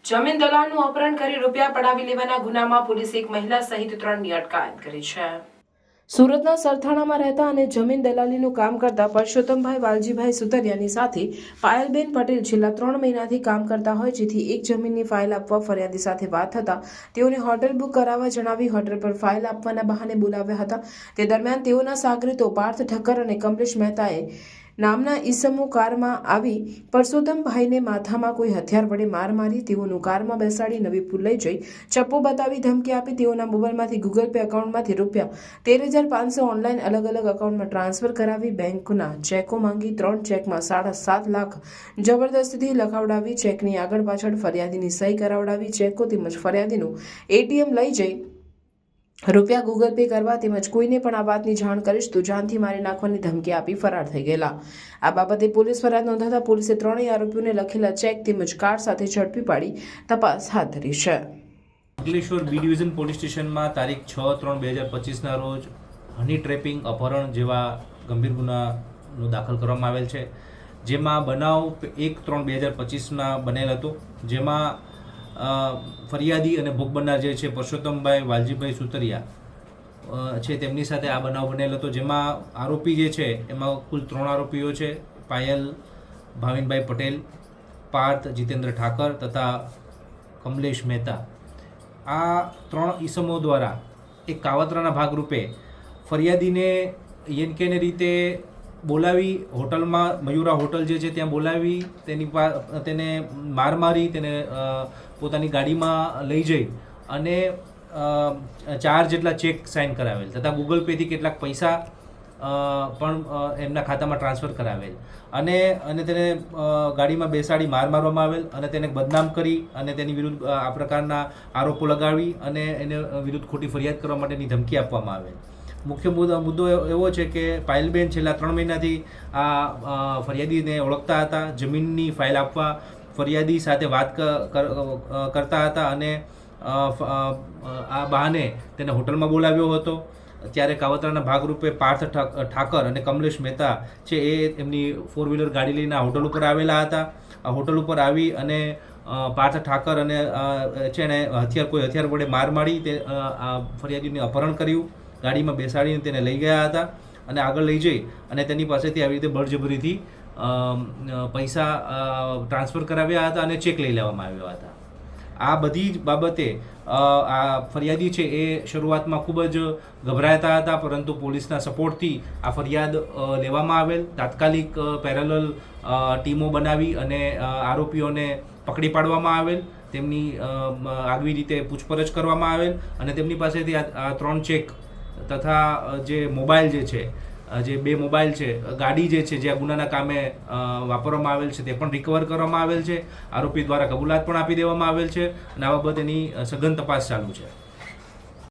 જમીન દલાલનું અપહરણ કરી રૂપિયા પડાવી લેવાના ગુનામાં પોલીસે એક મહિલા સહિત 3ની અટકાયત કરી છે। સુરતના સરથાણામાં રહેતા અને જમીન દલાલીનું કામ કરતા પરસોત્તમભાઈ વાલજીભાઈ સુતરિયાની સાથે પાયલબેન પટેલ છેલ્લા 3 મહિનાથી કામ કરતા હોય, જેથી એક જમીનની ફાઇલ આપવા ફરિયાદી સાથે વાત થતા તેઓને હોટલ બુક કરાવવા જણાવી હોટલ પર ફાઇલ આપવાના બહાને બોલાવ્યા હતા। તે દરમિયાન તેઓના સાગરીતો પાર્થ ઠક્કર અને કમલેશ મહેતાએ નામના ઈસમો કારમાં આવી પરસોત્તમભાઈને માથામાં કોઈ હથિયાર વડે માર મારી તેઓનું કારમાં બેસાડી નવીપુર લઈ જઈ ચપ્પુ બતાવી ધમકી આપી તેઓના મોબાઈલમાંથી ગૂગલ પે એકાઉન્ટમાંથી રૂપિયા 13,500 ઓનલાઈન અલગ અલગ એકાઉન્ટમાં ટ્રાન્સફર કરાવી બેંકના ચેકો માંગી 3 ચેકમાં 7.5 લાખ જબરદસ્તીથી લખાવડાવી ચેકની આગળ પાછળ ફરિયાદીની સહી કરાવડાવી ચેકો તેમજ ફરિયાદીનું એટીએમ લઈ જઈ રૂપિયા ગૂગલ પે કરવા તેમજ કોઈને પણ આ વાતની જાણ કરીશ તો જાનથી મારી નાખવાની ધમકી આપી ફરાર થઈ ગયેલા। આ બાબતે પોલીસ ફરિયાદ નોંધાતા પોલીસે 3 આરોપીઓને લખેલા ચેક તેમજ કાર સાથે ઝડપી પાડી તપાસ હાથ ધરી છે। અંકલેશ્વર બી ડિવિઝન પોલીસ સ્ટેશનમાં તારીખ 6/3/2025ના રોજ હની ટ્રેપિંગ, અપહરણ જેવા ગંભીર ગુનાનો દાખલ કરવામાં આવેલ છે, જેમાં બનાવ 1/3/2025ના બનેલ હતો, જેમાં ફરિયાદી અને ભોગ બનનાર જે છે પરસોત્તમભાઈ વાલજીભાઈ સુતરિયા છે તેમની સાથે આ બનાવ બનેલ હતો, જેમાં આરોપી જે છે એમાં કુલ 3 આરોપીઓ છે, પાયલ ભાવિનભાઈ પટેલ, પાર્થ જીતેન્દ્ર ઠાકર તથા કમલેશ મહેતા। આ 3 ઈસમો દ્વારા એક કાવતરાના ભાગરૂપે ફરિયાદીને યેનકેને રીતે બોલાવી હોટલમાં મયુરા હોટલ જે છે ત્યાં બોલાવી તેને માર મારી તેને પોતાની ગાડીમાં લઈ જઈ અને 4 જેટલા ચેક સાઇન કરાવેલ તથા ગૂગલ પેથી કેટલાક પૈસા પણ એમના ખાતામાં ટ્રાન્સફર કરાવેલ અને તેને ગાડીમાં બેસાડી મારવામાં આવેલ અને તેને બદનામ કરી અને તેની વિરુદ્ધ આ પ્રકારના આરોપો લગાવી અને એને વિરુદ્ધ ખોટી ફરિયાદ કરવા માટેની ધમકી આપવામાં આવેલ। મુખ્ય મુદ્દો એવો છે કે પાયલબેન છેલ્લા 3 મહિનાથી આ ફરિયાદીને ઓળખતા હતા, જમીનની ફાઇલ આપવા ફરિયાદી સાથે વાત કરતા હતા અને આ બહાને તેને હોટલમાં બોલાવ્યો હતો। ત્યારે કાવતરાના ભાગરૂપે પાર્થ ઠાકર અને કમલેશ મહેતા છે એ એમની 4 વ્હીલર ગાડી લઈને હોટલ ઉપર આવેલા હતા। આ હોટલ ઉપર આવી અને પાર્થ ઠાકર અને છે ને કોઈ હથિયાર વડે માર મારી તે ફરિયાદીને અપહરણ કર્યું, ગાડીમાં બેસાડીને તેને લઈ ગયા હતા અને આગળ લઈ જઈ અને તેની પાસેથી આવી રીતે બળજબરીથી પૈસા ટ્રાન્સફર કરાવ્યા હતા અને ચેક લઈ લેવામાં આવ્યા હતા। આ બધી જ બાબતે આ ફરિયાદી છે એ શરૂઆતમાં ખૂબ જ ગભરાતા હતા, પરંતુ પોલીસના સપોર્ટથી આ ફરિયાદ લેવામાં આવેલ। તાત્કાલિક પેરેલલ ટીમો બનાવી અને આરોપીઓને પકડી પાડવામાં આવેલ, તેમની આગવી રીતે પૂછપરછ કરવામાં આવેલ અને તેમની પાસેથી આ 3 ચેક તથા જે મોબાઈલ જે છે, જે 2 મોબાઈલ છે, ગાડી જે છે જે આ ગુનાના કામે વાપરવામાં આવેલ છે તે પણ રિકવર કરવામાં આવેલ છે। આરોપી દ્વારા કબૂલાત પણ આપી દેવામાં આવેલ છે અને આ બાબતેની સઘન તપાસ ચાલુ છે।